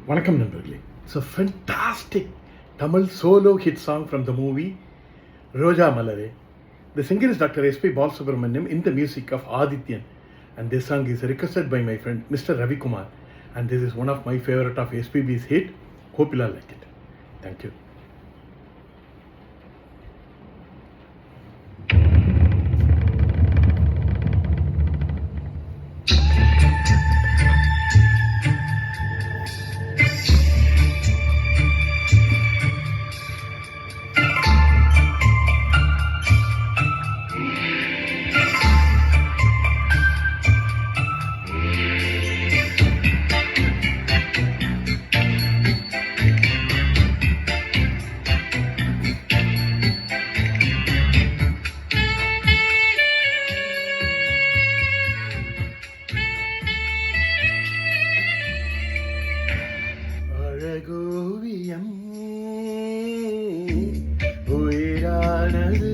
வணக்கம் நண்பர்களே. It's a fantastic Tamil solo hit song from the movie Roja Malare. The singer is Dr. S.P. Balasubramaniam in the music of Adityan, and this song is requested by my friend Mr. Ravi Kumar, and this is one of my favorite of SPB's hit. Hope you'll all like it. Thank you. அழகோவியம் உயிரானது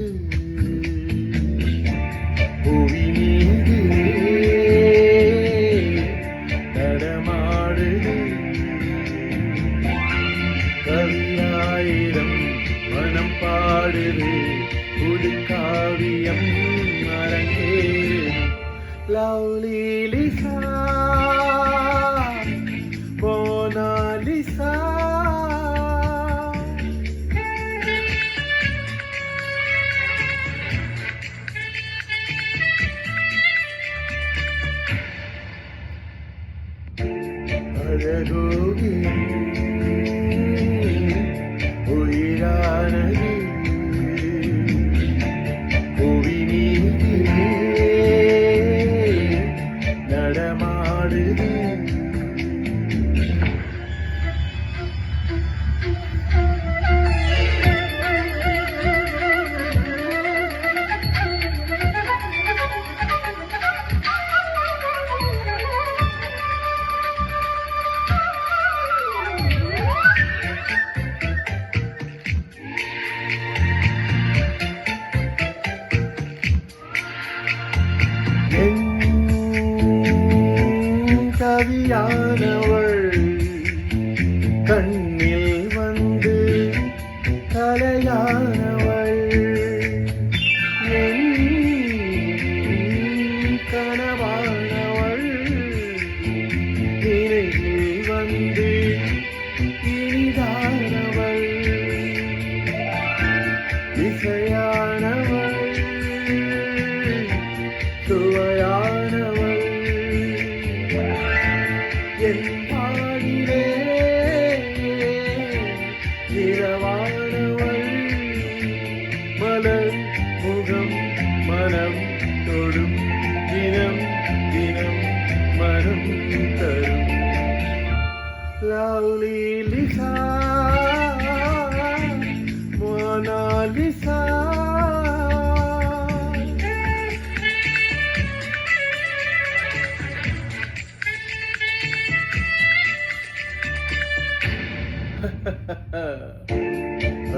புவி மீது நடமாடுது, கவியாயிரம் மனம் பாடுது, புது காவியம் அரங்கேறும். Lovely Lisa Mona Lisa அழகோவியம் உயிரானது புவி மீது நடமாடுது. கவியானவள் கண்ணில் வந்து கலையானவள், என் கனவானவள் நினைவில் வந்து இனிதானவள், இசையானவள் சுவையானவள், என் பாடிலே இரவானவள், மலர் முகம் மனம் தொடும், தினம் தினம் மனம் தரும். லவ்லி லிசா மோனாலிசா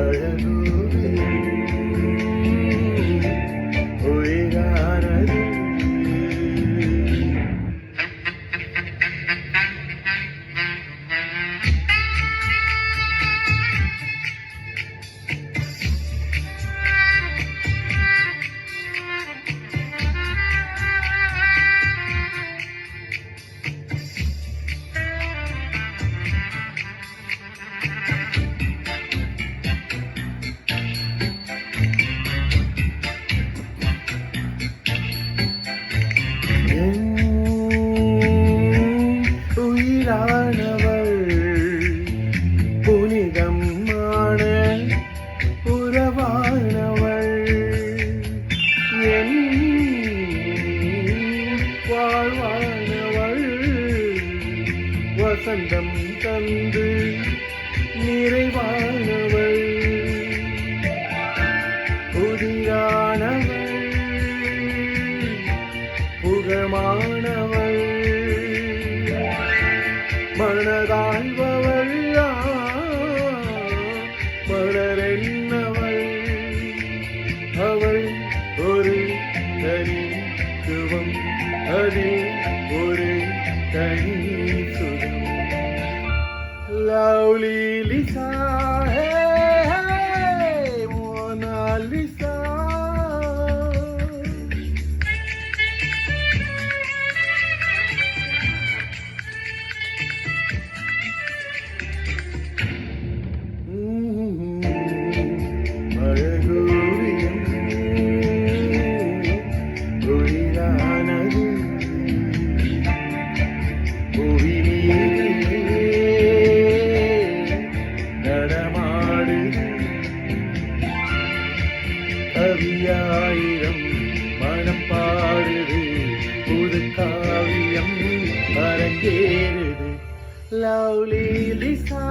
அழகோவியம் உயிரானது. உயிரானவள் புனிதமான உறவானவள், என் வாழ்வானவள், வசந்தம் தந்து நிறைவானவள், புதிரானவள் புகமானவள், மனதாழ்பவள் மலரென்னவள், அவள் ஒரு தனித்துவம், அதில் ஒரு தனி சுகம். லவ்லி லிசா, ஹே ஹே மோனாலிசா. அழகோவியம் ஒளிரானது புவியிலே நடமாடுது. கவியாயிரம் மனம் பாடுது, புது காவியம் அரங்கேறுது. Lovely Lisa.